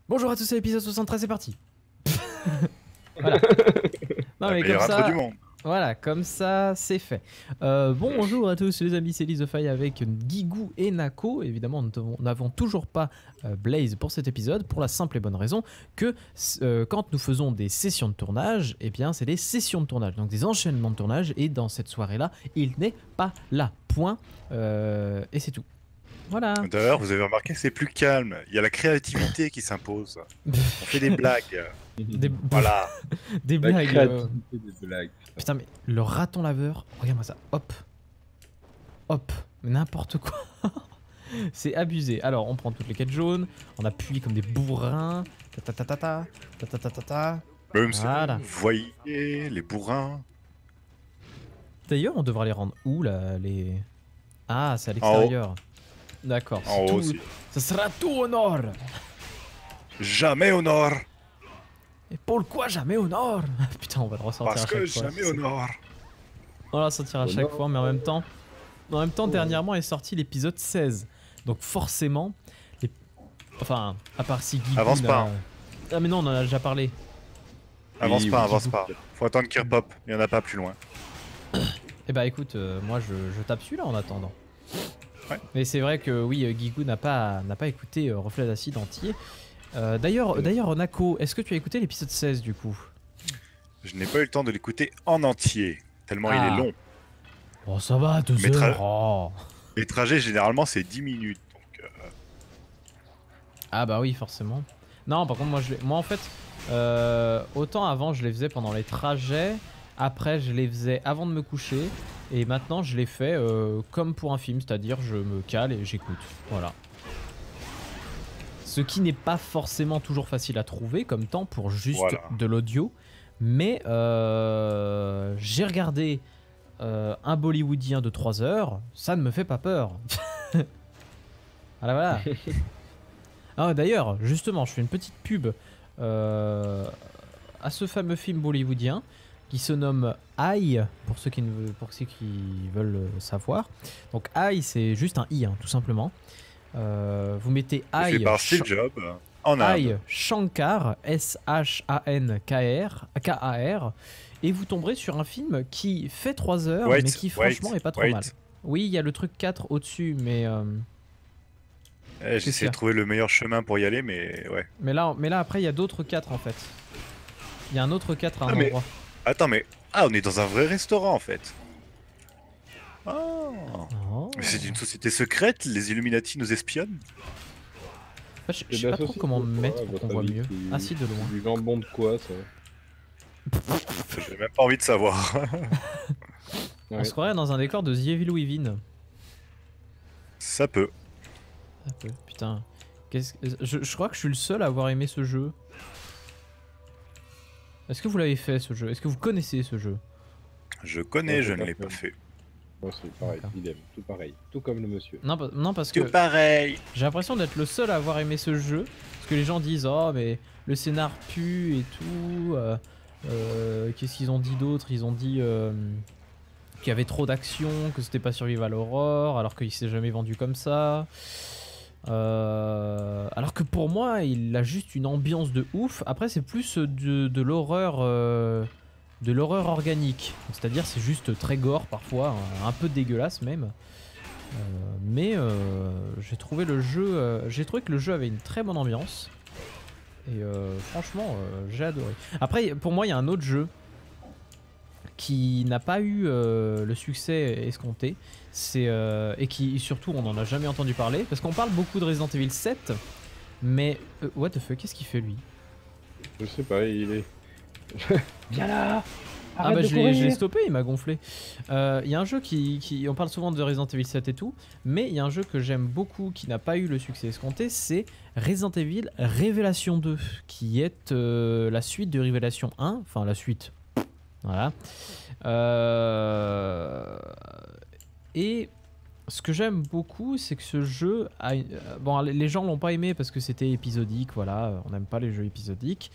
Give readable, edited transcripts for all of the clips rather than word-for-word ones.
Bonjour à tous, c'est l'épisode 73, c'est parti. Voilà. Non mais Il y comme aura ça, trop du monde. voilà, comme ça, c'est fait. Bonjour à tous les amis, c'est Lizofy avec Guigou et Nako. Évidemment, nous n'avons toujours pas Blaze pour cet épisode, pour la simple et bonne raison que quand nous faisons des sessions de tournage, eh bien c'est des sessions de tournage, donc des enchaînements de tournage, et dans cette soirée-là, il n'est pas là, point, et c'est tout. Voilà. D'ailleurs, vous avez remarqué, c'est plus calme. Il y a la créativité qui s'impose. On fait des blagues. Voilà. Des La blagues. créativité des blagues. Putain, mais le raton laveur, regarde-moi ça, hop, hop, n'importe quoi. C'est abusé. Alors, on prend toutes les quêtes jaunes, on appuie comme des bourrins, ta ta ta ta ta ta ta ta ta. Même Voilà. vous voyez les bourrins. D'ailleurs, on devra les rendre où là, les... Ah, c'est à En l'extérieur. D'accord. En haut aussi. Ça sera tout au nord. Jamais au nord. Et pourquoi jamais au nord? Putain, on va le ressortir Parce à chaque que fois. jamais au nord. On va le sortir à Au chaque nord. fois, mais en même temps, dernièrement est sorti l'épisode 16. Donc forcément, enfin, à part si Guigou Avance n'a- pas. Ah mais non, on en a déjà parlé. Avance Oui, pas, oui, avance Guigou. pas. Faut attendre qu'il repop. Il y en a pas plus loin. Eh bah écoute, moi je tape celui-là en attendant. Ouais. Mais c'est vrai que oui, Guigou n'a pas écouté Reflet d'acide entier. D'ailleurs, Nako, est-ce que tu as écouté l'épisode 16 du coup? Je n'ai pas eu le temps de l'écouter en entier. Tellement il Ah. est long. Oh ça va, 2 Mais heures. Oh. Les trajets, généralement, c'est 10 minutes. Donc, Ah bah oui, forcément. Non, par contre, moi en fait, autant avant je les faisais pendant les trajets, après je les faisais avant de me coucher, et maintenant je les fais comme pour un film, c'est-à-dire je me cale et j'écoute. Voilà. Ce qui n'est pas forcément toujours facile à trouver comme temps pour juste Voilà. de l'audio, mais j'ai regardé un bollywoodien de 3 heures, ça ne me fait pas peur. Voilà, voilà. Ah, d'ailleurs, justement, je fais une petite pub à ce fameux film bollywoodien qui se nomme Aïe, pour ceux qui veulent savoir. Donc Aïe, c'est juste un I, hein, tout simplement. Vous mettez fait Aïe, par Steve Jobs en Inde. Aïe Shankar, S-H-A-N-K-R, et vous tomberez sur un film qui fait 3 heures, Wait, mais qui franchement est pas trop wait. mal. Oui, il y a le truc 4 au-dessus, mais... J'essaie de trouver le meilleur chemin pour y aller, mais ouais. Mais là après il y a d'autres 4 en fait. Il y a un autre 4 à un Ah, mais- endroit. Attends, mais... Ah, on est dans un vrai restaurant, en fait. Oh. Oh. Mais c'est une société secrète, les Illuminati nous espionnent. Je C'est sais de pas la trop comment me saucisse, mettre quoi, à pour votre qu'on voit avis, mieux. c'est- Ah si, de loin. Du jambon de quoi, ça? J'ai même pas envie de savoir. On Ouais. se croirait dans un décor de The Evil Within. Ça peut. Un peu, putain. Je crois que je suis le seul à avoir aimé ce jeu. Est-ce que vous l'avez fait ce jeu? Est-ce que vous connaissez ce jeu? Je connais, Ouais, je tout ne à l'ai fait. pas fait. Moi, c'est pareil, D'accord. idem, tout pareil. Tout comme le monsieur. Non, parce que Tout pareil. j'ai l'impression d'être le seul à avoir aimé ce jeu. Parce que les gens disent oh mais le scénar pue et tout. Qu'est-ce qu'ils ont dit d'autre? Ils ont dit qu'il y avait trop d'action, que c'était pas Survival Horror, alors qu'il s'est jamais vendu comme ça. Alors que pour moi, il a juste une ambiance de ouf. Après, c'est plus de l'horreur, organique. C'est-à-dire, c'est juste très gore parfois, un peu dégueulasse même. Mais j'ai trouvé que le jeu avait une très bonne ambiance. Et franchement, j'ai adoré. Après, pour moi, il y a un autre jeu qui n'a pas eu le succès escompté, et qui surtout on n'en a jamais entendu parler, parce qu'on parle beaucoup de Resident Evil 7, mais what the fuck, qu'est-ce qu'il fait lui? Je sais pas, il est... Viens là! Ah bah je l'ai stoppé, il m'a gonflé. Il y a un jeu on parle souvent de Resident Evil 7 et tout, mais il y a un jeu que j'aime beaucoup qui n'a pas eu le succès escompté, c'est Resident Evil Révélation 2, qui est la suite de Révélation 1, enfin la suite. Voilà. Et ce que j'aime beaucoup, c'est que ce jeu a bon, les gens l'ont pas aimé parce que c'était épisodique, voilà, on n'aime pas les jeux épisodiques.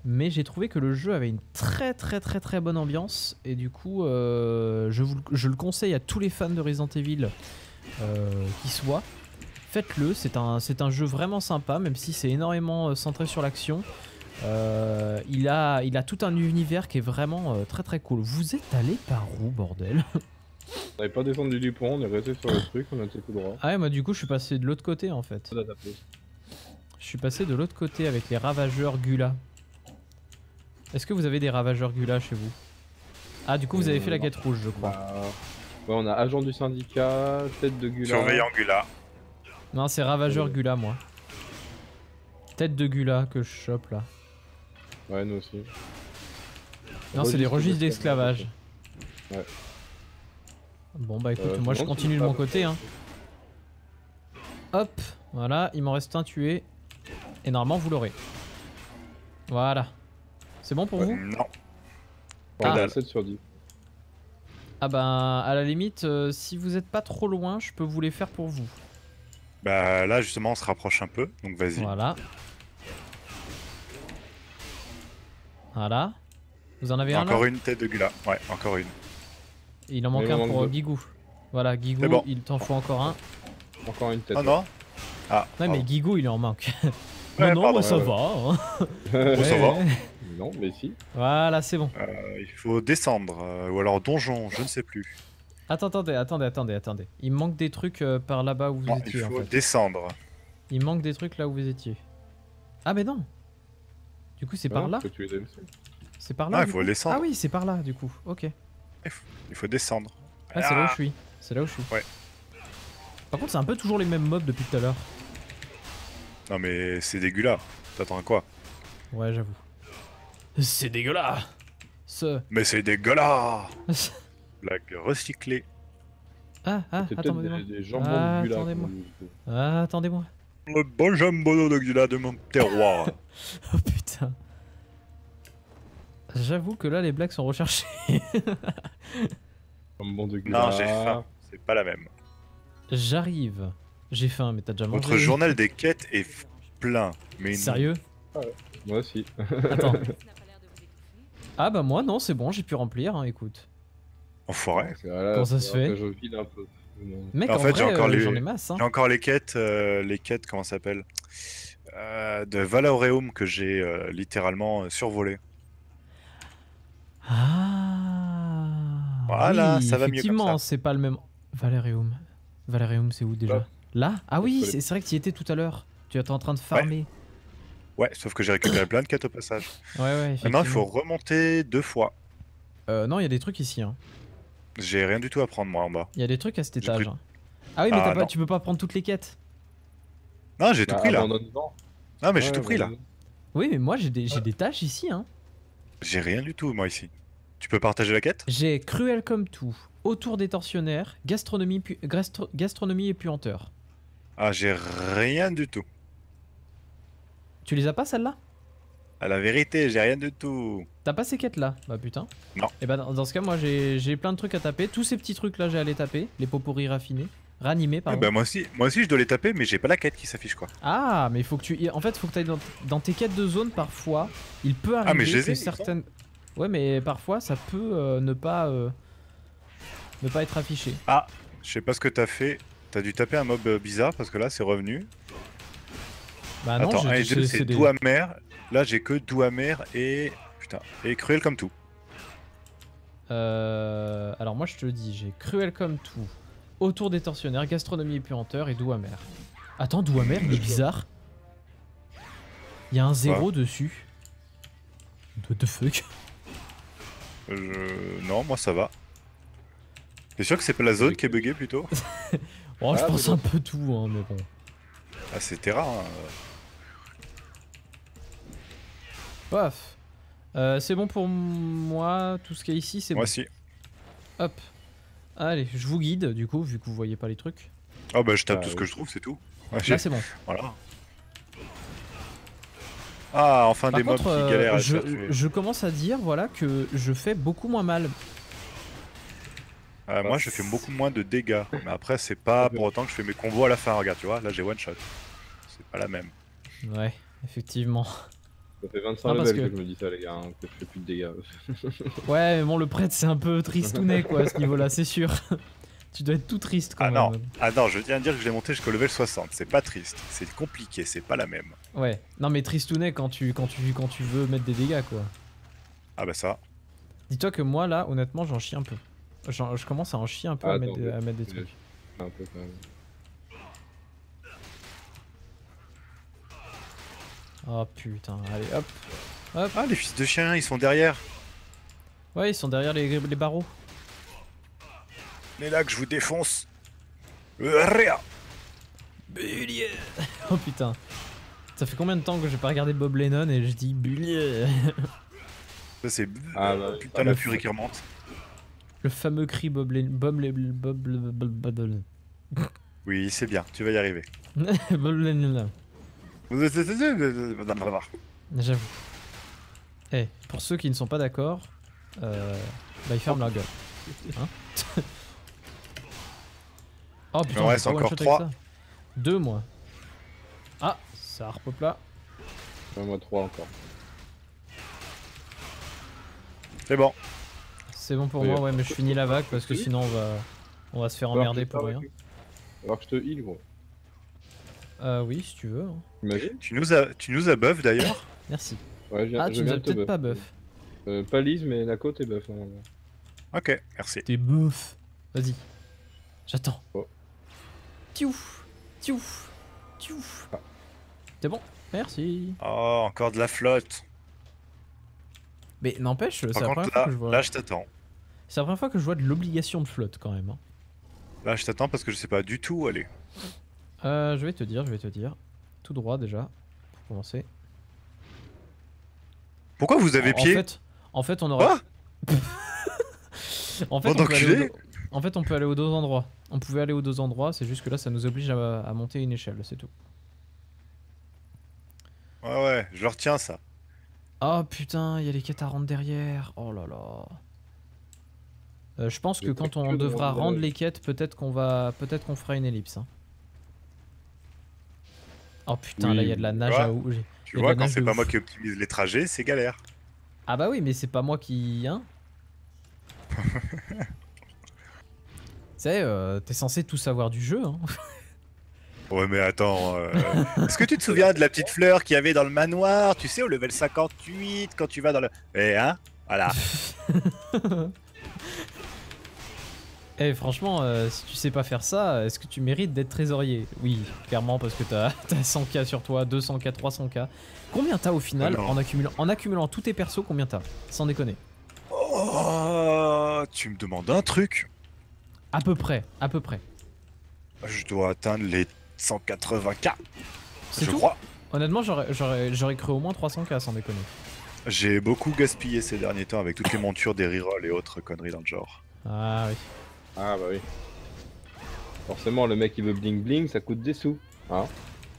Mais j'ai trouvé que le jeu avait une très bonne ambiance, et du coup je le conseille à tous les fans de Resident Evil qui soient. faites-le, c'est un jeu vraiment sympa, même si c'est énormément centré sur l'action. Il a tout un univers qui est vraiment très très cool. Vous êtes allé par où, bordel? On n'avait pas descendu du pont, on est resté sur le truc, on a été tout droit. Ah ouais, moi du coup je suis passé de l'autre côté en fait. Je suis passé de l'autre côté avec les ravageurs Gula. Est-ce que vous avez des ravageurs Gula chez vous? Ah du coup vous avez fait la quête rouge je crois. Bah, ouais, on a agent du syndicat, tête de Gula. Surveillant Gula. Non c'est ravageur Gula moi. Tête de Gula que je chope là. Ouais nous aussi. Non c'est les registres d'esclavage. Ouais. Bon bah écoute, moi je continue de mon côté hein. Hop, voilà, il m'en reste un tué. Et normalement vous l'aurez. Voilà. C'est bon pour vous? Non. On Ah. a 7 sur 10. Ah bah à la limite, si vous êtes pas trop loin, je peux vous les faire pour vous. Bah là justement on se rapproche un peu, donc vas-y. Voilà. Voilà. Vous en avez un là? Encore une tête de Gula, ouais, encore une. Il en manque Il en un manque pour deux. Guigou. Voilà, Guigou, C'est bon. il t'en faut encore un. Encore une tête. Oh non. Ah, Ouais, mais Guigou, il en manque. Ouais, non, pardon, bah, ça ouais. va. Hein. Bon, ça va. Non, mais si. Voilà, c'est bon. Il faut descendre, ou alors donjon, je ne sais plus. Attendez. Il me manque des trucs par là-bas où vous Non, étiez il en faut fait. descendre. Il manque des trucs là où vous étiez. Ah, mais non. Du coup, c'est par là? Que tu es MC. C'est par là? Ah, il du faut coup descendre. Ah oui, c'est par là, du coup. Ok. Il faut descendre. Ah, c'est là où je suis. C'est là où je suis. Ouais. Par contre, c'est un peu toujours les mêmes mobs depuis tout à l'heure. Non mais c'est des Gula. T'attends à quoi? Ouais, j'avoue. C'est dégueulasse. Mais c'est des Gula. Blague recyclée. Ah, C'est peut-être attendez-moi. des jambons de Gula. Attendez-moi. comme vous dites. Attendez-moi. Le bon jambon de Gula de mon terroir. Oh putain. J'avoue que là, les blagues sont recherchées. Jambon de Gula. Non, j'ai faim. C'est pas la même. J'arrive. J'ai faim, mais t'as déjà mangé. Votre journal des quêtes est plein. Mais Sérieux? Moi aussi. Attends. Ah bah moi non, c'est bon, j'ai pu remplir, hein, écoute. Enfoiré. Comment ça se fait? Je vide un peu. Mec, En en fait, vrai, j'ai encore j'en ai masse. Hein. J'ai encore les quêtes, comment ça s'appelle de Valaureum que j'ai littéralement survolé. Ah. Voilà, oui, ça va mieux comme effectivement, ça. c'est pas le même. Valerium. Valerium, c'est où déjà? Là? Ah oui, c'est vrai que tu y étais tout à l'heure. Tu étais en train de farmer. Ouais, sauf que j'ai récupéré plein de quêtes au passage. Ouais, Maintenant, il faut effectivement. remonter 2 fois. Non, il y a des trucs ici. Hein. J'ai rien du tout à prendre moi en bas. Il y a des trucs à cet J'ai étage. pris- Hein. Ah oui, mais Ah, non. tu peux pas prendre toutes les quêtes. Non, j'ai tout pris là. Non, mais j'ai tout pris là. Oui, mais moi j'ai des tâches ici. Hein. J'ai rien du tout moi ici. Tu peux partager la quête? J'ai cruel comme tout, autour des tortionnaires, gastronomie et puanteur. Ah, j'ai rien du tout. Tu les as pas celles-là? À la vérité, j'ai rien du tout. T'as pas ces quêtes là? Bah putain. Non. Et bah dans ce cas, moi j'ai plein de trucs à taper. Tous ces petits trucs là, j'ai à les taper. Les pot pourris raffinés. Ranimés, Eh pardon. ben, moi aussi je dois les taper, mais j'ai pas la quête qui s'affiche quoi. Ah, mais il faut que tu. En fait, faut que t'ailles dans tes quêtes de zone parfois. Il peut arriver mais je les que ai, certaines. Ouais, mais parfois ça peut ne pas être affiché. Ah, je sais pas ce que t'as fait. T'as dû taper un mob bizarre parce que là c'est revenu. Bah non, Attends, 1 et 2 c'est des... doux amer. Là j'ai que doux amer et. Putain. Et cruel comme tout. Alors moi je te le dis, j'ai cruel comme tout. Autour des tortionnaires, gastronomie et puanteur et doux amer. Attends, doux amer, il est bizarre. Il y a un 0 dessus. What the fuck? Non, moi ça va. T'es sûr que c'est pas la zone qui est buggée plutôt? Oh, je Ah, pense mais un peu tout, hein, mais bon. Ah, c'est Terra. Hein. Paf. C'est bon pour moi, tout ce qu'il y a ici, c'est bon. Moi aussi. Hop. Allez, je vous guide, du coup, vu que vous voyez pas les trucs. Oh bah je tape Ah, tout ce oui. que je trouve, c'est tout. Ouais, Là, c'est bon. Voilà. Ah, enfin Par des mobs contre, qui galèrent à se faire tuer. je commence à dire, voilà, que je fais beaucoup moins mal. Moi je fais beaucoup moins de dégâts. Mais après, c'est pas pour autant que je fais mes combos à la fin. Regarde, tu vois, là j'ai one shot. C'est pas la même. Ouais, effectivement. Ça fait 25 Non, parce levels que que- je me dis ça, les gars, hein, que je fais plus de dégâts. Ouais, mais bon, le prêtre, c'est un peu tristounet, quoi, à ce niveau-là, c'est sûr. Tu dois être tout triste quand Ah même. non, ah non, je tiens à dire que je l'ai monté jusqu'au level 60. C'est pas triste, c'est compliqué, c'est pas la même. Ouais. Non mais tristounet quand tu veux mettre des dégâts quoi. Ah bah ça. Dis-toi que moi là, honnêtement, j'en chie un peu. Je commence à en chier un peu Ah, à attends, mettre des trucs. Un peu quand même. Oh putain, allez hop. Hop. Ah, les fils de chiens, ils sont derrière. Ouais, ils sont derrière les barreaux. Mais là que je vous défonce. Rien. Bullier. Oh putain. Ça fait combien de temps que j'ai pas regardé Bob Lennon et je dis Bullier. Ça c'est Ah, bah, putain la furie qui remonte. Le fameux cri Bob Lennon. Bob Oui, c'est bien, tu vas y arriver. Lennon. J'avoue. Eh, pour ceux qui ne sont pas d'accord, bah ils ferment leur gueule. Hein. Oh putain, Il en reste on peut pas encore one-shot 3. avec ça. 2 moi. Ah, ça repop là. Moi 3 encore. C'est bon. C'est bon pour Oui, moi, ouais, mais je finis la vague parce que oui. sinon on va se faire emmerder pour rien. Alors que je te heal, gros. Oui, si tu veux. Hein. Imagine. Tu nous as buff d'ailleurs. Merci. Ouais, Ah, tu nous viens as de te peut-être pas buff. Pas Lise, mais Nako, t'es buff. Normalement. Ok, merci. T'es buff. Vas-y. J'attends. Oh. Tiouf. Tiouf. Tiouf. Ah. C'est bon. Merci. Oh, encore de la flotte. Mais n'empêche, c'est Par la contre, première fois que je vois. là je t'attends. C'est la première fois que je vois de l'obligation de flotte quand même. Hein. Là je t'attends parce que je sais pas du tout où aller. Je vais te dire. Tout droit déjà, pour commencer. Pourquoi vous avez pied En fait, on aura. Quoi En fait, Bande on peut aller d'enculés. en fait, on peut aller aux 2 endroits. On pouvait aller aux 2 endroits, c'est juste que là, ça nous oblige à monter une échelle, c'est tout. Ouais, je le retiens ça. Oh putain, il y a les quêtes à rendre derrière. Oh là là. Je pense que Le quand truc on que devra dans- rendre les quêtes, peut-être qu'on fera une ellipse. Hein. Oh putain, Oui, là il y a de la nage vois, à eau. Tu Il y a de vois, la quand nage c'est de pas ouf. moi qui optimise les trajets, c'est galère. Ah bah oui, mais c'est pas moi qui... Hein. Tu sais, t'es censé tout savoir du jeu. Hein. Ouais, mais attends. Est-ce que tu te souviens de la petite fleur qu'il y avait dans le manoir? Tu sais, au level 58, quand tu vas dans le. Eh, hein? Voilà. Eh franchement, si tu sais pas faire ça, est-ce que tu mérites d'être trésorier? Oui, clairement, parce que t'as 100k sur toi, 200k, 300k. Combien t'as au final Oh non. en accumulant tous tes persos? Combien t'as? Sans déconner. Oh, tu me demandes un truc? À peu près, à peu près. Je dois atteindre les 180k. C'est Je tout? crois. Honnêtement, j'aurais cru au moins 300k sans déconner. J'ai beaucoup gaspillé ces derniers temps avec toutes les montures des rerolls et autres conneries dans le genre. Ah oui. Ah bah oui. Forcément, le mec qui veut bling bling, ça coûte des sous. Hein,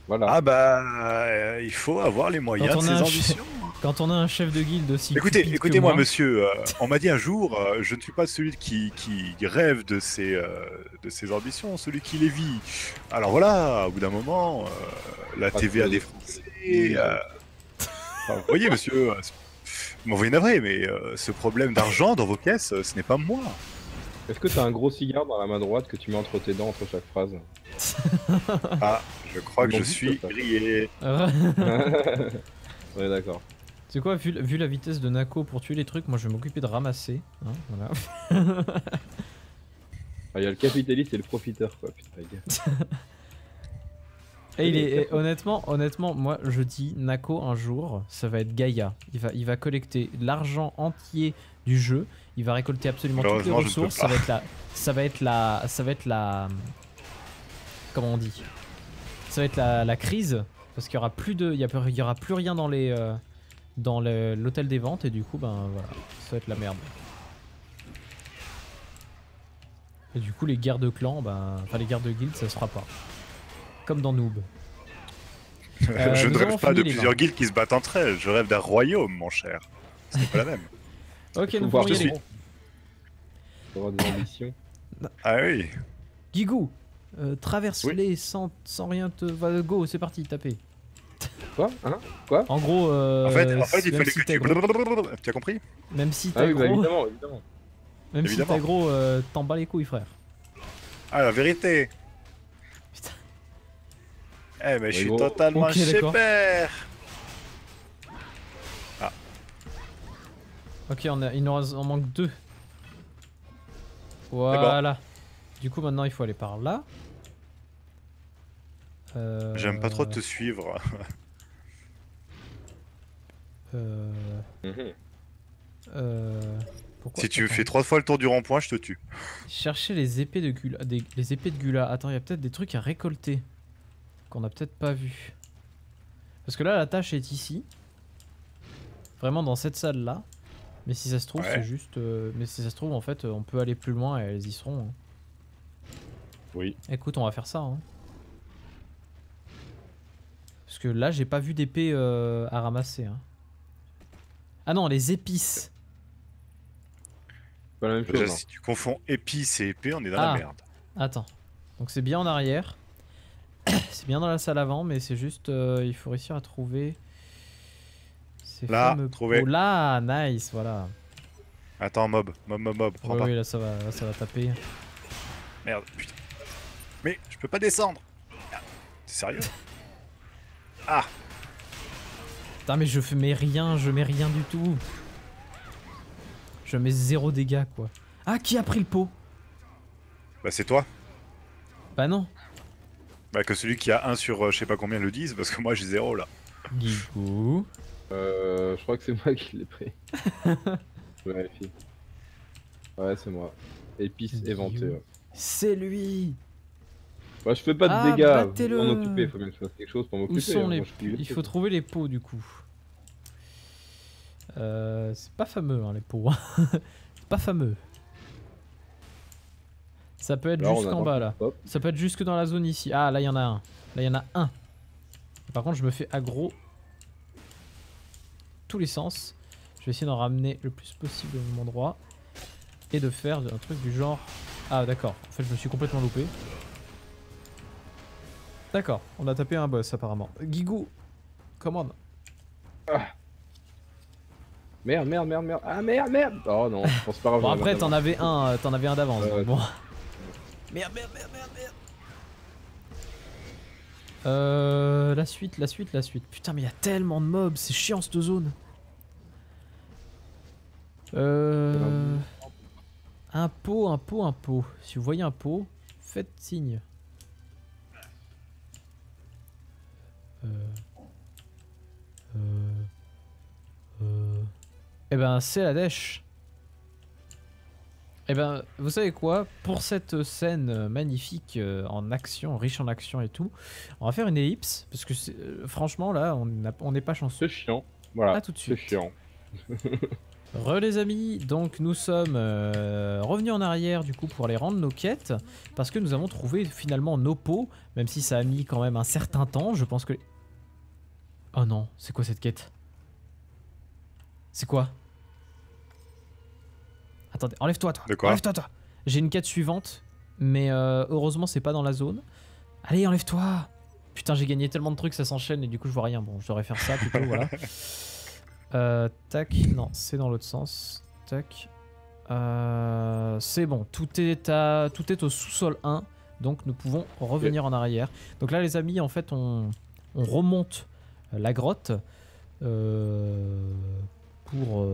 voilà. Ah bah, il faut avoir les moyens Quand de on ses a un ambitions. Quand on a un chef de guilde aussi. Écoutez-moi, monsieur. On m'a dit un jour, je ne suis pas celui qui rêve de ses ambitions, celui qui les vit. Alors voilà, au bout d'un moment, la TVA des Français. Enfin, vous voyez, monsieur, vous m'envoyez navré, mais ce problème d'argent dans vos caisses, ce n'est pas moi. Est-ce que t'as un gros cigare dans la main droite que tu mets entre tes dents entre chaque phrase? Ah, je crois que Bon, je vite, suis ça. grillé. Ouais, d'accord. C'est quoi, vu la vitesse de Nako pour tuer les trucs, moi je vais m'occuper de ramasser. Hein, voilà. Ah, il y a le capitaliste et le profiteur, quoi. Putain, les gars. Et honnêtement, moi je dis Nako un jour, ça va être Gaïa. Il va collecter l'argent entier du jeu, il va récolter absolument toutes les Malheureusement, je ne peux ressources, pas. ça va être la comment on dit? Ça va être la crise parce qu'il y aura plus de, il y aura plus rien dans les dans l'hôtel des ventes et du coup ben voilà, ça va être la merde. Et du coup les guerres de clans, ben, enfin les guerres de guildes ça se fera pas. Comme dans Noob. Je ne nous rêve avons pas fini de les plusieurs vins. guildes qui se battent entre elles. Je rêve d'un royaume, mon cher. Ce n'est pas la même. Ok, Faut nous voir pouvons y je aller. suis. Faut avoir des ambitions. Ah oui. Guigou, traverse Oui. les sans rien te... Va, go, c'est parti, tapez. Quoi? Hein? Quoi? En gros, En fait, il même fallait si que t'es tu. gros, Tu as compris? même si Ah t'es oui, bah gros, évidemment, évidemment. même si évidemment. t'es gros, t'en bats les couilles, frère. Ah, la vérité. Putain. Eh, mais je suis gros. totalement Ok, chez d'accord. père. Ok, il nous en manque 2. Voilà. Du coup, maintenant, il faut aller par là. J'aime pas trop te suivre. Euh... Mhm. Pourquoi Si tu Attends. fais 3 fois le tour du rond-point, je te tue. Chercher les épées de Gula. Les épées de Gula. Attends, il y a peut-être des trucs à récolter. Qu'on a peut-être pas vu. Parce que là, la tâche est ici. Vraiment dans cette salle-là. Mais si ça se trouve, Ouais. c'est juste... Mais si ça se trouve, en fait, on peut aller plus loin et elles y seront. Hein. Oui. Écoute, on va faire ça. Hein. Parce que là, j'ai pas vu d'épée à ramasser. Hein. Ah non, les épices. Pas la même chose. Déjà, hein. si tu confonds épice et épée, on est dans la Ah. merde. Attends. Donc c'est bien en arrière. C'est bien dans la salle avant, mais c'est juste... il faut réussir à trouver... Ces Là, fameux trouvé. pots. Là, nice, voilà. Attends, mob, prends Ouais, pas. oui, là ça va taper. Merde, putain. Mais je peux pas descendre. T'es sérieux? Ah, Putain, mais je mets rien du tout. Je mets 0 dégâts, quoi. Ah, qui a pris le pot? bah c'est toi. Bah non. Bah que celui qui a 1 sur je sais pas combien le dise, parce que moi j'ai 0 là. Guigou. Je crois que c'est moi qui l'ai pris. Je vérifie. Ouais, c'est moi. Épice éventée. Ouais. C'est lui. Bah, je fais pas de Ah, dégâts. battez-le. Faut m'en occuper. Faut bien que je fasse quelque chose pour m'occuper. Où sont hein. les... Moi, je suis Il faut trouver les pots, du coup. C'est pas fameux, hein, les pots. C'est pas fameux. Ça peut être Alors, on jusqu'en attend bas, qu'il là. pop. Ça peut être jusque dans la zone ici. Ah, là, il y en a un. Là, il y en a un. Par contre, je me fais aggro tous les sens. Je vais essayer d'en ramener le plus possible au même endroit. Et de faire un truc du genre... Ah, d'accord. En fait, je me suis complètement loupé. D'accord. On a tapé un boss, apparemment. Guigou, commande. Merde. Ah, merde. Oh non, je pense pas Bon, revenir après, là-bas. t'en avais un d'avance. Ouais, donc bon. Merde. La suite. Putain, mais il y a tellement de mobs, c'est chiant cette zone. Un pot. Si vous voyez un pot, faites signe. Eh ben, c'est la dèche. Eh ben, vous savez quoi? Pour cette scène magnifique en action, riche en action et tout, on va faire une ellipse parce que franchement là, on n'est pas chanceux. C'est chiant. Voilà. À tout de C'est suite. chiant. Les amis, donc nous sommes revenus en arrière du coup pour aller rendre nos quêtes parce que nous avons trouvé finalement nos pots, même si ça a mis quand même un certain temps. Je pense que... Oh non, c'est quoi cette quête? C'est quoi? Attendez, enlève-toi toi. De quoi? Enlève-toi toi. J'ai une quête suivante, mais heureusement c'est pas dans la zone. Allez, enlève-toi. Putain, j'ai gagné tellement de trucs, ça s'enchaîne et du coup je vois rien. Bon, je devrais faire ça plutôt, voilà. Tac, non, c'est dans l'autre sens. Tac. C'est bon, tout est au sous-sol 1, donc nous pouvons revenir en arrière. Donc là les amis, en fait on remonte la grotte pour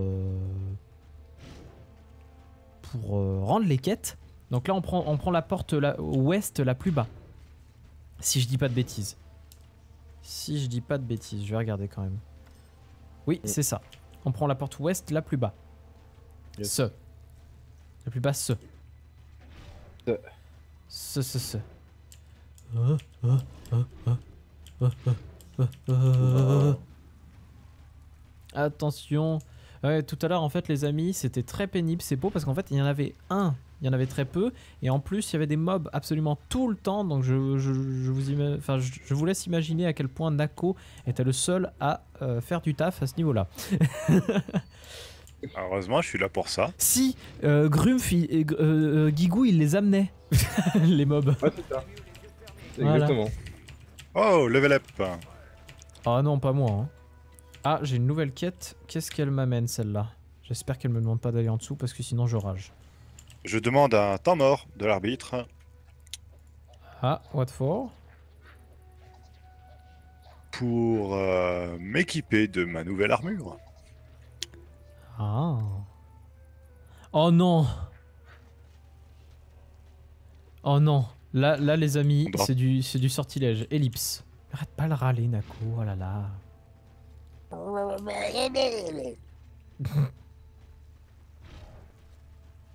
rendre les quêtes. Donc là on prend la porte ouest la plus bas. Si je dis pas de bêtises. Je vais regarder quand même. Oui, c'est ça. On prend la porte ouest la plus bas. Yes. La plus basse. Attention. Ouais, tout à l'heure, en fait, les amis, c'était très pénible. C'est beau parce qu'en fait, il y en avait très peu. Et en plus, il y avait des mobs absolument tout le temps. Donc, je vous laisse imaginer à quel point Nako était le seul à faire du taf à ce niveau-là. Heureusement, je suis là pour ça. Si, Grumpf, Guigou, il les amenait. Les mobs. Ouais, c'est ça. Voilà. Exactement. Oh, level up. Ah non, pas moi. Hein. Ah, j'ai une nouvelle quête. Qu'est-ce qu'elle m'amène, celle-là? J'espère qu'elle me demande pas d'aller en dessous parce que sinon je rage. Je demande un temps mort de l'arbitre. Ah, what for? Pour m'équiper de ma nouvelle armure. Ah. Oh non. Oh non. Là les amis, On doit- c'est du sortilège. Ellipse. Arrête pas de râler, Nako. Oh là là.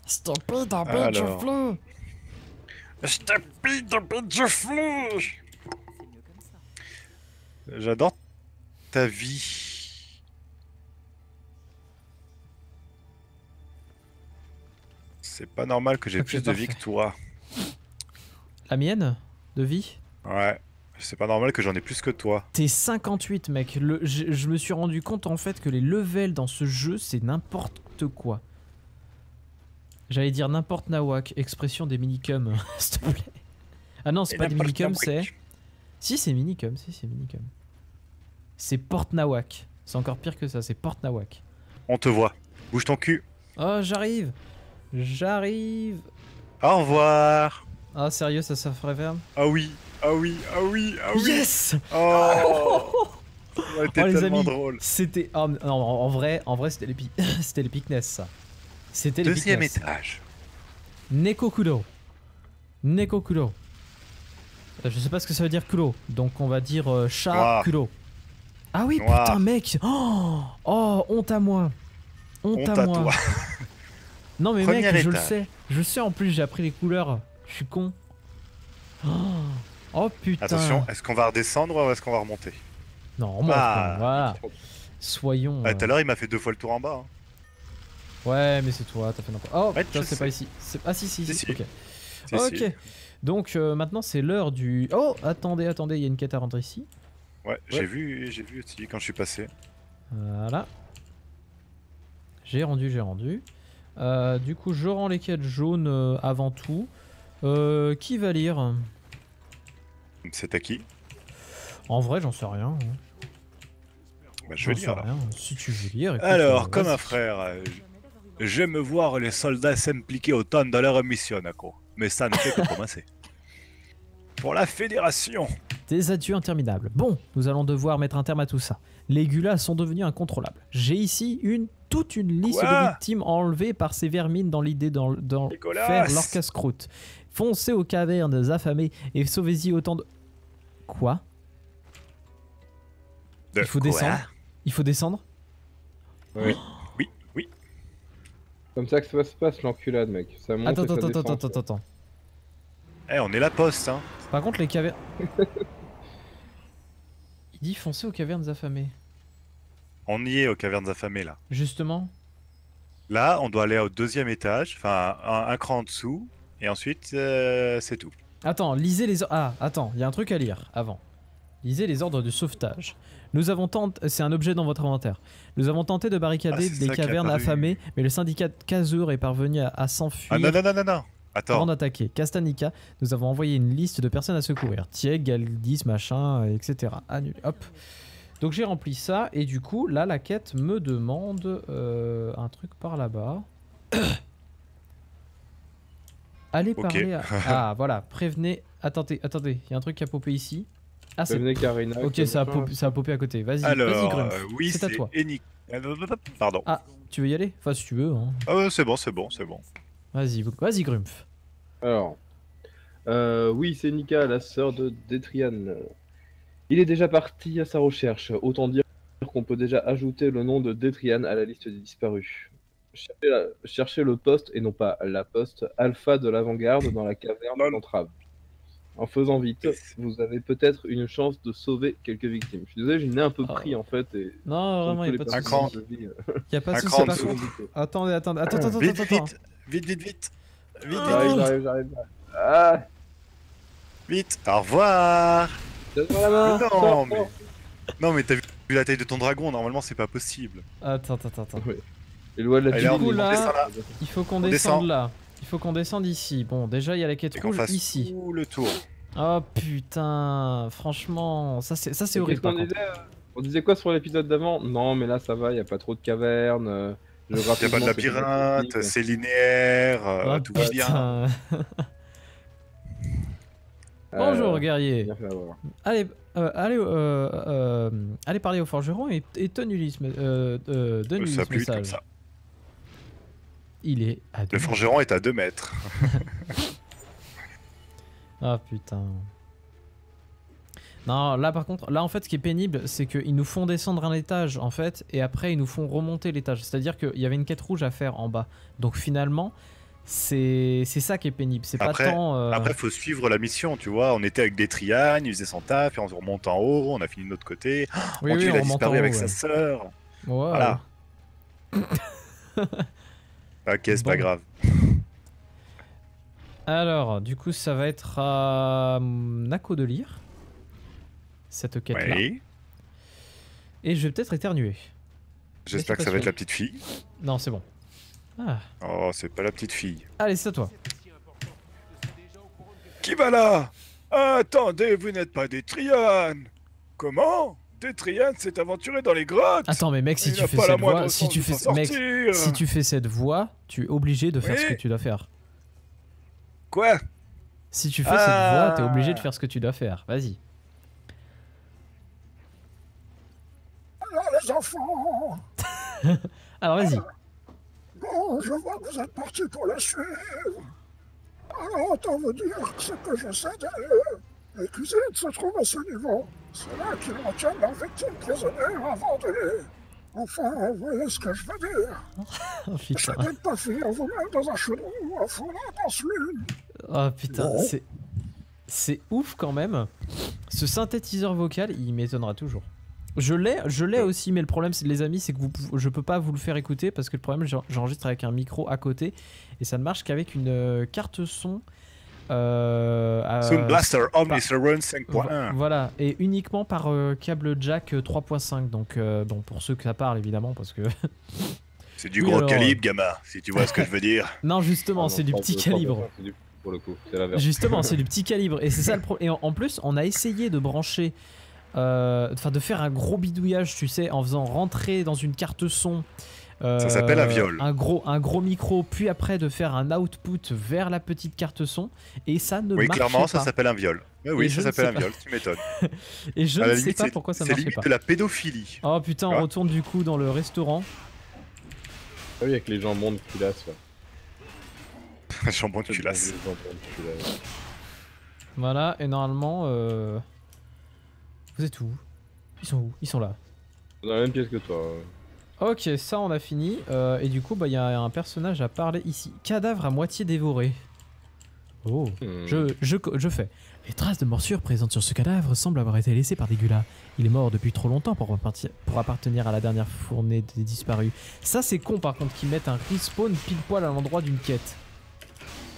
Stupide, Alors. J'adore ta vie. C'est pas normal que j'ai Ok, plus de parfait. vie que toi. La mienne de vie. Ouais. C'est pas normal que j'en ai plus que toi. T'es 58 mec. Je me suis rendu compte en fait que les levels dans ce jeu c'est n'importe quoi. J'allais dire n'importe nawak, expression des minicums, s'il te plaît. Ah non, c'est pas des minicums, c'est... Si, c'est minicum, c'est minicum. C'est porte nawak. C'est encore pire que ça, c'est porte nawak. On te voit. Bouge ton cul. Oh, j'arrive. J'arrive. Au revoir. Ah, sérieux, ça ferait faire. Ah oui. Ah oui. Ah oui. Ah oui. Yes. Oh. Ça a été Oh, les tellement amis, drôle. c'était... Oh, non, en vrai c'était l'épic... c'était l'épicness, ça. C'était Deuxième l'épicness. étage. Nekokudo. Nekokudo. Je sais pas ce que ça veut dire kudo, donc on va dire chat Noir. kudo. Ah oui, Noir. putain, mec. Oh, honte à moi. Honte à moi. toi. Non mais Premier mec, je le étage. sais. Je sais en plus, j'ai appris les couleurs. Je suis con. Oh putain. Attention, est-ce qu'on va redescendre ou est-ce qu'on va remonter? Non, on monte, Ah. voilà. Soyons... Ah, tout à l'heure, il m'a fait 2 fois le tour en bas. Hein. Ouais, mais c'est toi, t'as fait n'importe... Oh, Ouais, putain, je c'est sais. pas ici. Ah si, Si, si. ok. Si, Ok. si. Donc maintenant c'est l'heure du... Oh, attendez, il y a une quête à rentrer ici. Ouais, j'ai vu aussi quand je suis passé. Voilà. J'ai rendu. Du coup, je rends les quêtes jaunes avant tout. Qui va lire? C'est à qui? En vrai, j'en sais rien. Bah, je vais J'en sais lire. Alors, rien. Si tu veux lire. Écoute, alors comme vas-y. un frère, j'aime voir les soldats s'impliquer autant dans leur mission, Nako. Mais ça ne fait que commencer. Pour la fédération. Des adieux interminables. Bon, nous allons devoir mettre un terme à tout ça. Les gulas sont devenus incontrôlables. J'ai ici toute une liste Quoi de victimes enlevées par ces vermines dans l'idée d'en Dégueulasse. faire leur casse-croûte. Foncez aux cavernes affamées et sauvez-y autant de... Quoi? Il faut descendre. Il faut descendre. Ouais. Oui, oui. Comme ça que ça se passe l'enculade, mec. Ça monte et ça descend. Attends. Eh, on est la poste, hein. Par contre, les cavernes... Il dit foncez aux cavernes affamées. On y est aux cavernes affamées, là. Justement. Là, on doit aller au 2e étage, enfin un cran en dessous, et ensuite, c'est tout. Attends, lisez les... Ah, attends, il y a un truc à lire avant. Lisez les ordres de sauvetage. Nous avons tenté... C'est un objet dans votre inventaire. Nous avons tenté de barricader c'est des ça qui est cavernes apparu. affamées, mais le syndicat Kazur est parvenu à s'enfuir Ah non, non, non, non, non. avant Attends, d'attaquer. Castanica, nous avons envoyé une liste de personnes à secourir. Tieg, Galdis, machin, etc. Annulé. Hop. Donc j'ai rempli ça, et du coup, là, la quête me demande un truc par là-bas. Allez Ok. parler à... Ah, voilà, prévenez... Attendez, il y a un truc qui a popé ici. Ah, c'est... Prévenez Karina. Ok, que ça a, machin. ça a popé à côté. Vas-y, alors, Grumpf. oui, c'est à c'est toi. Enic. Pardon. Ah, tu veux y aller? Enfin, si tu veux. Hein. Ah ouais, c'est bon. Vas-y, Grumpf. Alors, oui, c'est Nika, la sœur de Detrian. Il est déjà parti à sa recherche. Autant dire qu'on peut déjà ajouter le nom de Detrian à la liste des disparus. Cherchez le poste, et non pas la poste, alpha de l'avant-garde dans la caverne Non. d'entrave. En faisant vite, vous avez peut-être une chance de sauver quelques victimes. Je suis désolé, j'en ai un peu pris en fait. Et Non, vraiment, il n'y a pas de Un souci. cran. Y a pas de Un souci. cran en Par dessous. contre, attendez. Attends. Vite. J'arrive. Ah, Vite. Au revoir. donne-moi la main. Non, sors. Non, mais t'as vu la taille de ton dragon, normalement c'est pas possible. Attends. Les lois de la Allez, physique. coup, on là- descend là. Il faut qu'on On descende descend. là. Il faut qu'on descende ici. Bon, déjà, il y a la quête Et qu'on rouge fasse ici. tout le tour. Oh putain, franchement, ça c'est Et horrible qu'est-ce par qu'on contre. disait On disait quoi sur l'épisode d'avant? Non, mais là ça va, il n'y a pas trop de cavernes. Y a pas de labyrinthe, c'est linéaire, Oh tout va bien. putain. Bonjour guerrier. Bien fait avoir. Allez, allez parler au forgeron et donne-lui ce Ça plus vite comme message. ça. Il est à 2 Le forgeron est à 2 mètres. Ah putain. Non, là par contre, là en fait ce qui est pénible, c'est qu'ils nous font descendre un étage en fait, et après ils nous font remonter l'étage. C'est-à-dire qu'il y avait une quête rouge à faire en bas. Donc finalement, c'est ça qui est pénible. C'est pas tant... Après, faut suivre la mission, tu vois. On était avec des trianes, il faisait son taf, et on se remonte en haut, on a fini de l'autre côté. oui, Mon Dieu, il a on remonte en disparu haut, avec ouais. sa sœur. Ouais, Voilà. Ok, c'est pas Bon. grave. Alors, du coup, ça va être à Nako de lire cette quête-là. Oui. Et je vais peut-être éternuer. J'espère que ça va être la petite fille. Non, c'est bon. Ah. Oh, c'est pas la petite fille. Allez, c'est à toi. Qui va là? Attendez, vous n'êtes pas des trianes. Comment? Des trianes s'est aventuré dans les grottes. Attends, mais mec, si Il tu n'a fais pas la cette moindre voix, si chance tu de fais, s'en mec, sortir. si tu fais cette voix, tu es obligé de faire Oui. ce que tu dois faire. Quoi? Si tu fais cette voix, t'es obligé de faire ce que tu dois faire. Vas-y. Alors les enfants, Alors, vas-y. bon, je vois que vous êtes partis pour la suivre. Alors autant vous dire ce que je sais d'elle. Les cuisines se trouvent à ce niveau. C'est là qu'ils retiennent leurs victimes prisonnières avant de les... Enfin, vous voyez ce que je veux dire. Oh Je putain. n'aime pas finir vous-même dans un chaudron ou un fourneau lune. Oh putain. Bon. C'est ouf quand même. Ce synthétiseur vocal, il m'étonnera toujours. Je l'ai aussi, mais le problème, c'est les amis, c'est que je peux pas vous le faire écouter parce que le problème, j'enregistre avec un micro à côté et ça ne marche qu'avec une carte son. Sound Blaster Omni Surround 5.1. Voilà, et uniquement par câble jack 3.5. Donc, bon, pour ceux que ça parle évidemment, parce que. C'est du Oui, gros alors, calibre, gamin, si tu vois ce que je veux dire. Non, justement, Ah non, c'est du pas petit de- calibre. c'est du- Pour le coup, c'est la version. Justement, c'est du petit calibre. Et c'est ça le problème. Et en plus, on a essayé de brancher. Enfin, de faire un gros bidouillage, tu sais, en faisant rentrer dans une carte son. Ça s'appelle un viol. Un gros micro, puis après de faire un output vers la petite carte son. Et ça ne Oui, marchait clairement, pas. ça s'appelle un viol. Oui, Et oui, je ça ne s'appelle sais un pas. viol, tu m'étonnes. Et je À la ne sais limite, pas pourquoi ça c'est marchait limite pas. de la pédophilie. Oh putain, Tu on vois retourne du coup dans le restaurant. Ah oui, avec les jambons de culasse. là. Jambon de culasse. Les jambons de culasse. Voilà, et normalement. Vous êtes où? Ils sont où? Ils sont là. Dans la même pièce que toi. Ok, ça on a fini. Et du coup, bah il y a un personnage à parler ici. Cadavre à moitié dévoré. Oh. Je fais. Les traces de morsure présentes sur ce cadavre semblent avoir été laissées par des gulas. Il est mort depuis trop longtemps pour appartenir à la dernière fournée des disparus. Ça c'est con par contre qu'ils mettent un respawn pile poil à l'endroit d'une quête.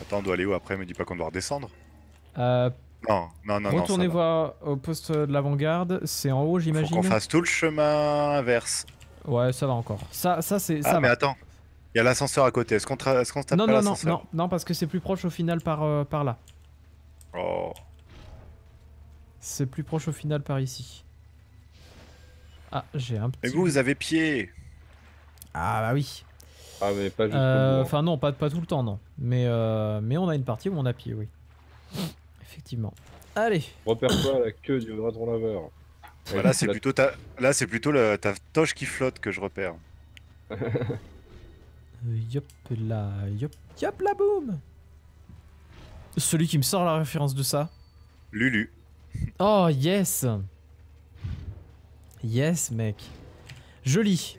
Attends, on doit aller où après? Me dis pas qu'on doit redescendre. Euh, Non, non, non, retournez non. ça va. voir au poste de l'avant-garde. C'est en haut Faut j'imagine. qu'on fasse tout le chemin inverse. Ouais, ça va encore. Ça c'est Ah, ça mais va. attends. Il y a l'ascenseur à côté. Est-ce qu'on se tape Non, pas non, non, l'ascenseur? non, non, parce que c'est plus proche au final par là. Oh. C'est plus proche au final par ici. Ah, j'ai un petit... Mais vous avez pied. Ah bah oui. Ah, mais pas jusqu'au bout. hein. Enfin non, pas tout le temps, non. Mais on a une partie où on a pied, oui. Effectivement. Allez. Repère-toi à la queue du raton laveur. Voilà, c'est La- plutôt ta toche qui flotte que je repère. Yop là, yop là, boum. Celui qui me sort la référence de ça. Lulu. Oh yes. Yes mec. Je lis.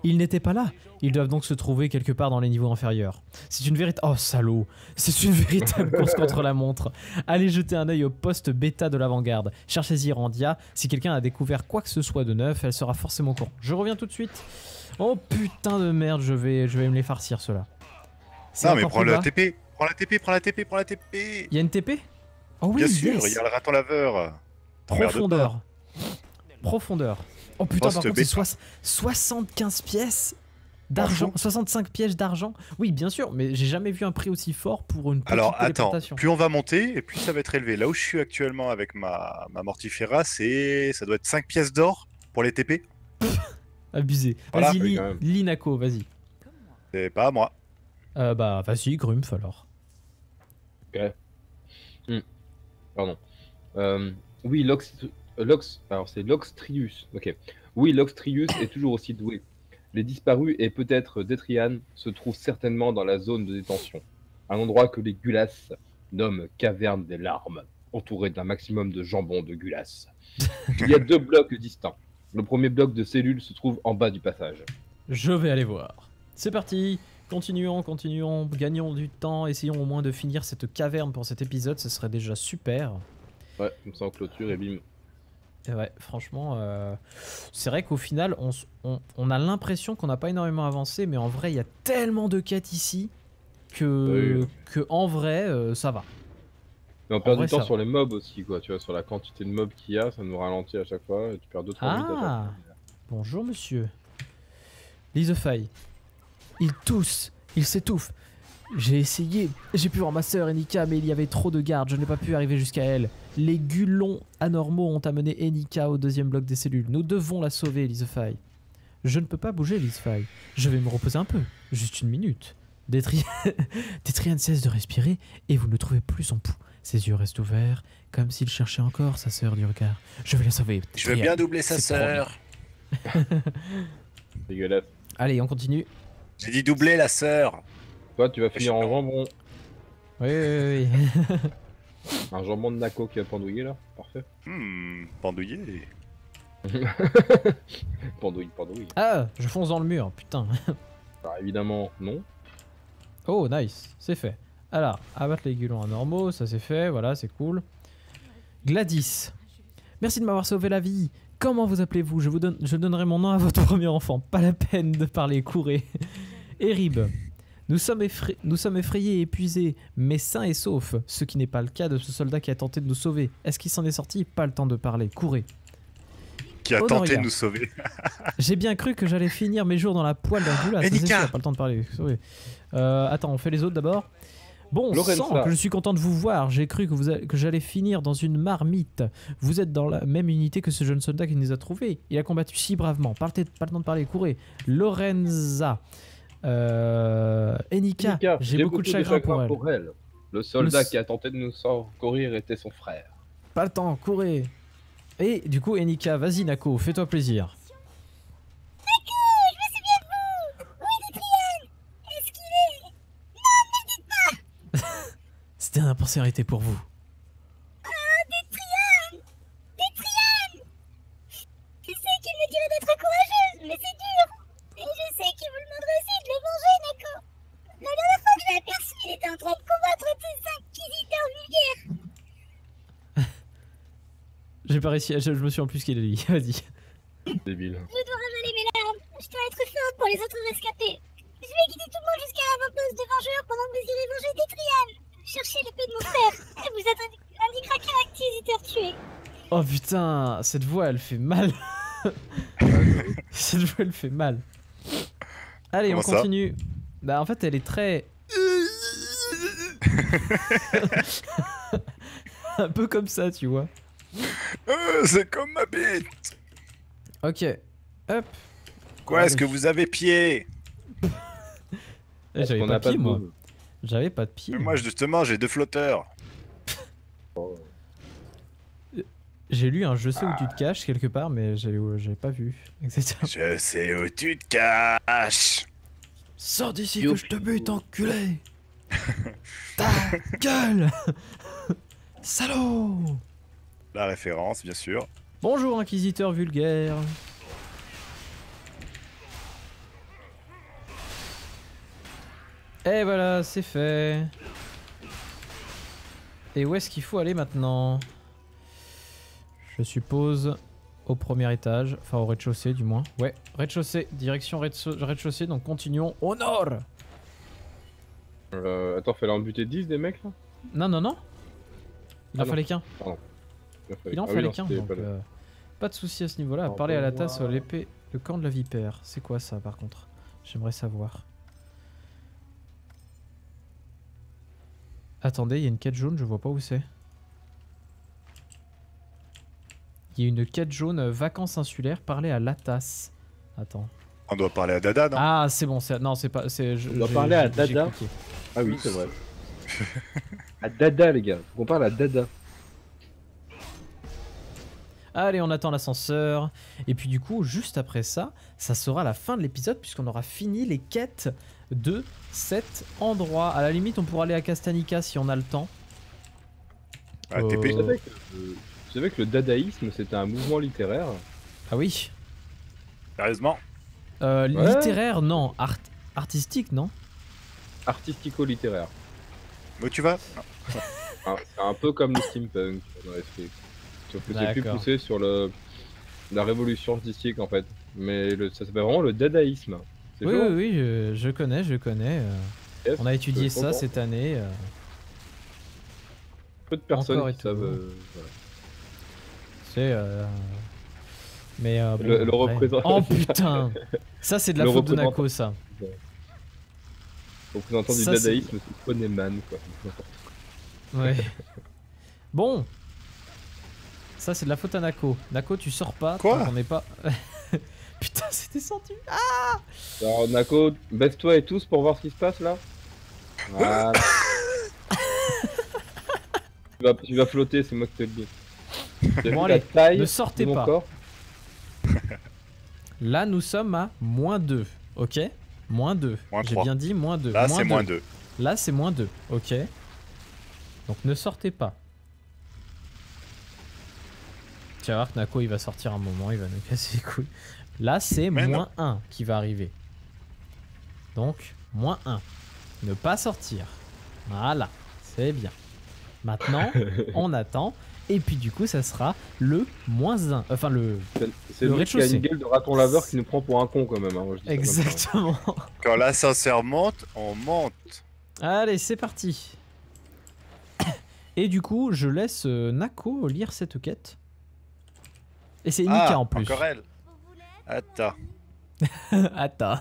Ils n'étaient pas là. Ils doivent donc se trouver quelque part dans les niveaux inférieurs. C'est une véritable... Oh salaud. C'est une véritable course contre la montre. Allez jeter un œil au poste bêta de l'avant-garde. Cherchez Irandia. Si quelqu'un a découvert quoi que ce soit de neuf, elle sera forcément au courant. Je reviens tout de suite. Oh putain de merde, je vais me les farcir ceux-là. C'est Non, mais encore prends plus le bas. TP. Prends la TP, prends la TP, prends la TP. Il y a une TP? Oh oui, Bien sûr, yes. il y a le raton laveur. T'emmerdes Profondeur. Profondeur. Oh putain, par Poste contre, c'est bêta. 75 pièces d'argent. 65 pièges d'argent. Oui, bien sûr, mais j'ai jamais vu un prix aussi fort pour une petite Alors attends, téléportation. plus on va monter et plus ça va être élevé. Là où je suis actuellement avec ma mortifera, ça doit être 5 pièces d'or pour les TP. Abusé. Voilà, Vas-y, oui, quand même. lis Nako, vas-y. C'est pas à moi. Bah, vas-y, Grumpf alors. Ok. Pardon. Oui, alors c'est Loxtrius. Ok. Oui, Loxtrius est toujours aussi doué. Les disparus et peut-être Detrian se trouvent certainement dans la zone de détention. Un endroit que les Gulas nomment Caverne des Larmes, entouré d'un maximum de jambon de Gulas. Il y a 2 blocs distincts. Le premier bloc de cellules se trouve en bas du passage. Je vais aller voir. C'est parti. Continuons, gagnons du temps, essayons au moins de finir cette caverne pour cet épisode, ce serait déjà super. Ouais, comme ça on clôture et bim. Et ouais, franchement, c'est vrai qu'au final, on a l'impression qu'on n'a pas énormément avancé, mais en vrai, il y a tellement de quêtes ici que en vrai, ça va. Mais on perd vrai, du temps ça sur les mobs aussi, quoi. Tu vois, sur la quantité de mobs qu'il y a, ça nous ralentit à chaque fois et tu perds 2-3 minutes à chaque Ah, fois. bonjour monsieur. Lizefy. Il tousse, il s'étouffe. J'ai essayé, j'ai pu voir ma sœur Enika, mais il y avait trop de gardes, je n'ai pas pu arriver jusqu'à elle. Les gulons anormaux ont amené Enika au 2e bloc des cellules. Nous devons la sauver, Lizefy. Je ne peux pas bouger, Lizefy. Je vais me reposer un peu, juste 1 minute. Detrian cesse de respirer et vous ne trouvez plus son pouls. Ses yeux restent ouverts, comme s'il cherchait encore sa sœur du regard. Je vais la sauver. Je veux bien doubler sa sœur. Dégueulasse. Allez, on continue. J'ai dit doubler la sœur. Toi, tu vas finir en jambon. Oui. Un jambon de Nako qui a pendouillé là. Parfait. Pendouillé. Pendouille. Ah, je fonce dans le mur, putain. Alors évidemment, non. Oh, nice, c'est fait. Alors, abattre les gulons anormaux, ça c'est fait, voilà, c'est cool. Gladys. Merci de m'avoir sauvé la vie. Comment vous appelez-vous? Je donnerai mon nom à votre premier enfant. Pas la peine de parler, courez. Erib. Nous sommes effrayés et épuisés, mais sains et saufs. Ce qui n'est pas le cas de ce soldat qui a tenté de nous sauver. Est-ce qu'il s'en est sorti? Pas le temps de parler, courez. Qui a Honoria. tenté de nous sauver. J'ai bien cru que j'allais finir mes jours dans la poêle d'un goulash. Ça, c'est sûr, pas le temps de parler. Oui. Attends, on fait les autres d'abord. Bon sang, que je suis content de vous voir. J'ai cru que j'allais finir dans une marmite. Vous êtes dans la même unité que ce jeune soldat qui nous a trouvés. Il a combattu si bravement. Pas le temps de parler, courez. Lorenza. Enika, j'ai beaucoup de chagrin pour elle. Le soldat qui a tenté de nous secourir était son frère. Pas le temps, courez. Et du coup, Enika, vas-y Nako, fais-toi plaisir. Nako, je me souviens de vous. Où est Detrian? Est-ce qu'il est... Non, ne le dites pas. C'était un impensé arrêté pour vous. Detrian. Je sais qu'il me dirait d'être courageuse, mais c'est dur. Et je sais qu'il vous demanderait aussi de le venger, Nako. La dernière fois que je l'ai aperçu, il était en train de combattre ces inquisiteurs vulgaires. J'ai pas réussi, je me suis en plus qu'il a dit. Vas-y. Débile. Je dois ravaler mes larmes. Je dois être forte pour les autres rescapés. Je vais quitter tout le monde jusqu'à mon poste de vengeur pendant que vous irez venger Detrian. Cherchez l'épée de mon frère et vous indiquera quel inquisiteur tuer. Oh putain, cette voix elle fait mal. Cette voix elle fait mal. Allez, comment on continue. Bah en fait elle est très... Un peu comme ça, tu vois. C'est comme ma bite. Ok, hop. Quoi, est-ce que vous avez pied? J'avais pas de pied, moi. J'avais pas de pied. Mais moi, justement, j'ai 2 flotteurs. J'ai lu un je sais où tu te caches quelque part, mais j'avais pas vu. Exactement. Je sais où tu te caches. Sors d'ici que je te bute, enculé. Ta gueule. Salaud. La référence, bien sûr. Bonjour, inquisiteur vulgaire. Et voilà, c'est fait. Et où est-ce qu'il faut aller maintenant? Je suppose au premier étage, enfin au rez-de-chaussée du moins. Ouais, rez-de-chaussée, direction rez-de-chaussée, donc continuons au nord. Attends, fallait en buter 10 des mecs là? Non. Il en fallait qu'un. Pardon. Il en fallait qu'un, donc pas de souci à ce niveau-là. Parler à la tasse, l'épée, le camp de la vipère. C'est quoi ça par contre? J'aimerais savoir. Attendez, il y a une quête jaune, je vois pas où c'est. Il y a une quête jaune, vacances insulaires, parler à Latas. Attends. On doit parler à Dada, non? Ah, c'est bon, non, c'est pas. On doit parler à Dada. Ah oui, c'est vrai. À Dada, les gars. Faut qu'on parle à Dada. Allez, on attend l'ascenseur. Et puis du coup, juste après ça, ça sera la fin de l'épisode puisqu'on aura fini les quêtes de cet endroit. À la limite, on pourra aller à Castanica si on a le temps. Ah, TP. Tu savais que le dadaïsme c'était un mouvement littéraire? Ah oui. Sérieusement? Littéraire, non. Artistique, non? Artistico-littéraire. Où tu vas? C'est un peu comme le steampunk dans l'esprit. Sauf que c'est plus D'accord. poussé sur la révolution artistique en fait. Mais ça s'appelle vraiment le dadaïsme. C'est Oui, chaud, hein. oui, oui, je connais. Yes, On a étudié je suis ça content. cette année. Peu de personnes Encore et qui savent. toujours. Voilà. C'est. Mais bon, Le après- représentant- Oh putain! Ça, c'est de la Le faute de représentant- Nako, ça. Le représentant du Ça, c'est- dadaïsme, c'est Poneman quoi. Ouais. Bon. Ça, c'est de la faute à Nako. Nako, tu sors pas. Quoi? On n'est pas. Putain, c'était descendu. Alors Nako, baisse-toi et tous pour voir ce qui se passe là. Voilà. tu vas flotter, c'est moi qui te le dis. T'as Bon, vu la allez, taille ne sortez de mon pas. corps. Là, nous sommes à -2. Ok? -2. Moins J'ai 3. bien dit -2. Là, c'est -2. Là, c'est -2. Ok? Donc, ne sortez pas. Tu vas voir que Nako, il va sortir un moment, il va nous casser les couilles. Là, c'est Mais non. -1 qui va arriver. Donc, -1. Ne pas sortir. Voilà. C'est bien. Maintenant, on attend. Et puis, du coup, ça sera le -1. Enfin, le... C'est Le lui qui a rez-de-chaussée. une gueule de raton laveur qui nous prend pour un con quand même. Hein, moi, je dis ça comme ça. Exactement. Quand l'ascenseur monte, on monte. Allez, c'est parti. Et du coup, je laisse Nako lire cette quête. Et c'est Nika en plus. Encore elle. Attends. Attends.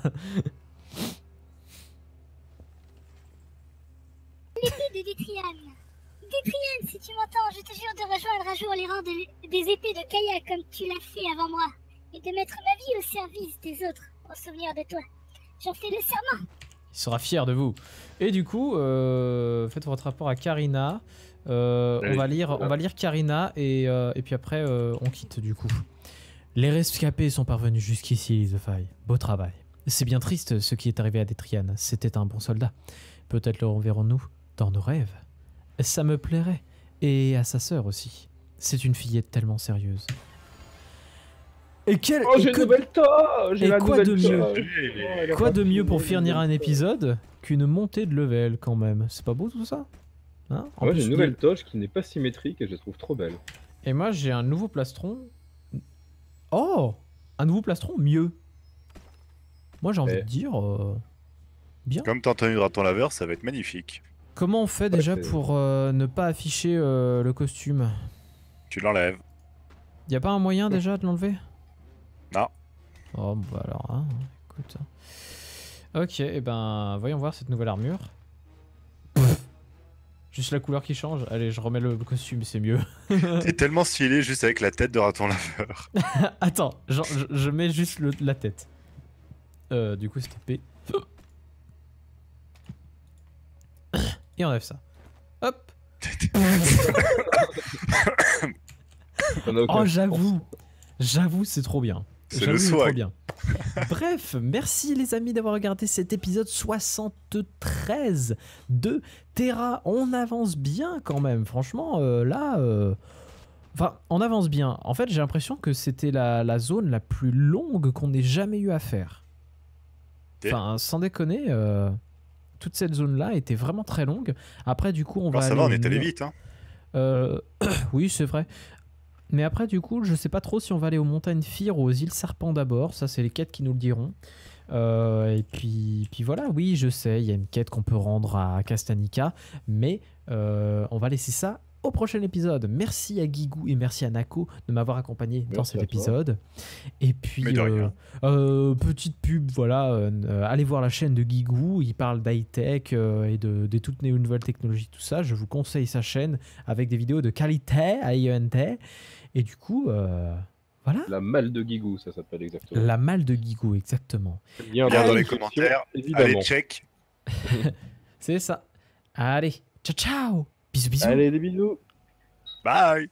L'épée de Détriane. Détriane, si tu m'entends, je te jure de rejoindre un jour les rangs des épées de Kaya comme tu l'as fait avant moi. Et de mettre ma vie au service des autres, en souvenir de toi. J'en fais le serment. Il sera fier de vous. Et du coup, faites votre rapport à Karina. On va lire Karina et puis après on quitte du coup. Les rescapés sont parvenus jusqu'ici, The Faille. Beau travail. C'est bien triste ce qui est arrivé à Détriane. C'était un bon soldat. Peut-être le reverrons-nous dans nos rêves. Ça me plairait. Et à sa sœur aussi. C'est une fillette tellement sérieuse. Et quel... Oh, et j'ai que- une nouvelle toge. et J'ai la quoi nouvelle de mieux toge. Hey. Oh, elle a Quoi de raffiné, mieux pour une finir un nouvelle épisode qu'une montée de level quand même. C'est pas beau tout ça, hein? En Ouais, plus, j'ai une nouvelle toge qui n'est pas symétrique et je la trouve trop belle. Et moi j'ai un nouveau plastron. Oh, un nouveau plastron mieux. Moi j'ai envie Eh. de dire bien. Comme t'as entendu raton laveur, ça va être magnifique. Comment on fait déjà c'est- pour ne pas afficher le costume? Tu l'enlèves. Y a pas un moyen déjà de l'enlever? Non. Oh bah alors, hein, écoute. Ok, et ben voyons voir cette nouvelle armure. Juste la couleur qui change. Allez, je remets le costume, c'est mieux. T'es tellement stylé juste avec la tête de raton laveur. Attends, genre, je mets juste la tête. Du coup, c'était P. Et on enlève ça. Hop. Ça n'a aucun Oh, sens. j'avoue, c'est trop bien. C'est J'avoue, le trop swag. bien. Bref, merci les amis d'avoir regardé cet épisode 73 de Terra. On avance bien quand même, franchement, là... Enfin, on avance bien. En fait, j'ai l'impression que c'était la zone la plus longue qu'on ait jamais eu à faire. Ok. Enfin, sans déconner, toute cette zone-là était vraiment très longue. Après, du coup, on Bon, va ça aller va, on au est allé mur. vite. Hein. Oui, c'est vrai. Mais après, du coup, je sais pas trop si on va aller aux montagnes Fyr ou aux îles Serpents d'abord. Ça, c'est les quêtes qui nous le diront. Et puis voilà, oui, je sais, il y a une quête qu'on peut rendre à Castanica. Mais on va laisser ça au prochain épisode. Merci à Guigou et merci à Nako de m'avoir accompagné dans Merci cet à toi. épisode. Et puis, Mais de rien. petite pub, voilà, allez voir la chaîne de Guigou, il parle d'high-tech et de toutes les nouvelles technologies, tout ça. Je vous conseille sa chaîne avec des vidéos de qualité, AIENT. Et du coup, voilà, La malle de Guigou, ça s'appelle exactement. la malle de Guigou, exactement. Lien Regarde dans la les description, commentaires. évidemment. Allez, check. C'est ça. Allez, ciao ciao. Bisous bisous. Allez, des bisous. Bye.